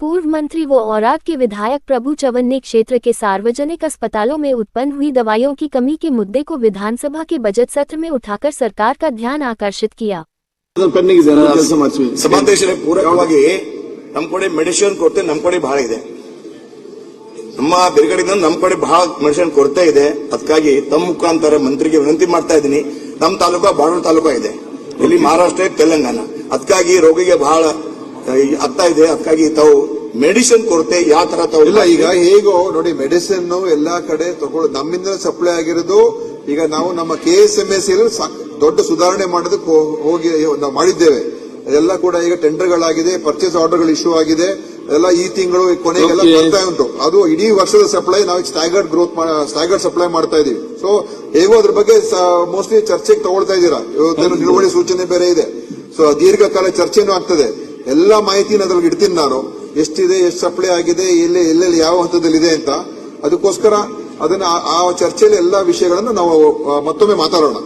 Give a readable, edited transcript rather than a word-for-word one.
पूर्व मंत्री व औराद के विधायक प्रभु चवन ने क्षेत्र के सार्वजनिक अस्पतालों में उत्पन्न हुई दवाइयों की कमी के मुद्दे को विधानसभा के बजट सत्र में उठाकर सरकार का ध्यान आकर्षित किया। ಸಮಾವೇಶಕ್ಕೆ ಪೂರಕವಾಗಿ ನಮ್ಮ ಕಡೆ ಮೆಡಿಸಿನ್ ಕೊರತೆ ನಮ್ಮ ಕಡೆ ಬಹಳ ಇದೆ. ನಮ್ಮ ಬಿರುಗಡೆಯಿಂದ ನಮ್ಮ ಕಡೆ ಬಹಳ ಮೆಡಿಸಿನ್ ಕೊರತೆ ಇದೆ. ಅದಕ್ಕಾಗಿ ತಮ್ಮ ಮುಖಾಂತರ ಮಂತ್ರಿಗೆ ವಿನಂತಿ ಮಾಡ್ತಾ ಇದ್ದೀನಿ. ನಮ್ಮ ತಾಲೂಕು ಬಾರ್ಡರ್ ತಾಲೂಕು ಇದೆ, ಇಲ್ಲಿ ಮಹಾರಾಷ್ಟ್ರ ತೆಲಂಗಾಣ. ಅದಕ್ಕಾಗಿ ರೋಗಿಗೆ ಬಹಳ ಆಗ್ತಾ ಇದೆ. ಅದಕ್ಕಾಗಿ ತಾವು ಮೆಡಿಸಿನ್ ಕೊರತೆ ಯಾವ ತರ ತಾವು ಇಲ್ಲ, ಈಗ ಹೇಗೋ ನೋಡಿ ಮೆಡಿಸಿನ್ ಎಲ್ಲಾ ಕಡೆ ತಗೊಳ್ಳೋದು ನಮ್ಮಿಂದ ಸಪ್ಲೈ ಆಗಿರೋದು. ಈಗ ನಾವು ನಮ್ಮ KSMSC ದೊಡ್ಡ ಸುಧಾರಣೆ ಮಾಡೋದಕ್ಕೆ ಹೋಗಿ ನಾವು ಮಾಡಿದ್ದೇವೆ. ಅದೆಲ್ಲ ಕೂಡ ಈಗ ಟೆಂಡರ್ಗಳಾಗಿದೆ, ಪರ್ಚೇಸ್ ಆರ್ಡರ್ಗಳು ಇಶ್ಯೂ ಆಗಿದೆ. ಎಲ್ಲ ಈ ತಿಂಗಳು ಕೊನೆಗೆಲ್ಲ ಬರ್ತಾ ಉಂಟು. ಅದು ಇಡೀ ವರ್ಷದ ಸಪ್ಲೈ ನಾವು ಸ್ಟ್ಯಾಗರ್ಡ್ ಸಪ್ಲೈ ಮಾಡ್ತಾ ಇದೀವಿ. ಸೊ ಹೇಗೋ ಅದ್ರ ಬಗ್ಗೆ ಮೋಸ್ಟ್ಲಿ ಚರ್ಚೆಗೆ ತಗೊಳ್ತಾ ಇದ್ದೀರಾ. ಇವತ್ತೇನು ನಿಲುವಳಿ ಸೂಚನೆ ಬೇರೆ ಇದೆ. ಸೊ ದೀರ್ಘಕಾಲ ಚರ್ಚೆನೂ ಆಗ್ತದೆ. ಎಲ್ಲಾ ಮಾಹಿತಿನ ಅದ್ರಲ್ಲಿ ಇಡ್ತೀನಿ ನಾನು, ಎಷ್ಟಿದೆ, ಎಷ್ಟು ಸಪ್ಲೈ ಆಗಿದೆ, ಎಲ್ಲೆಲ್ಲಿ ಯಾವ ಹಂತದಲ್ಲಿದೆ ಅಂತ. ಅದಕ್ಕೋಸ್ಕರ ಅದನ್ನ ಆ ಚರ್ಚೆಯಲ್ಲಿ ಎಲ್ಲಾ ವಿಷಯಗಳನ್ನು ನಾವು ಮತ್ತೊಮ್ಮೆ ಮಾತಾಡೋಣ.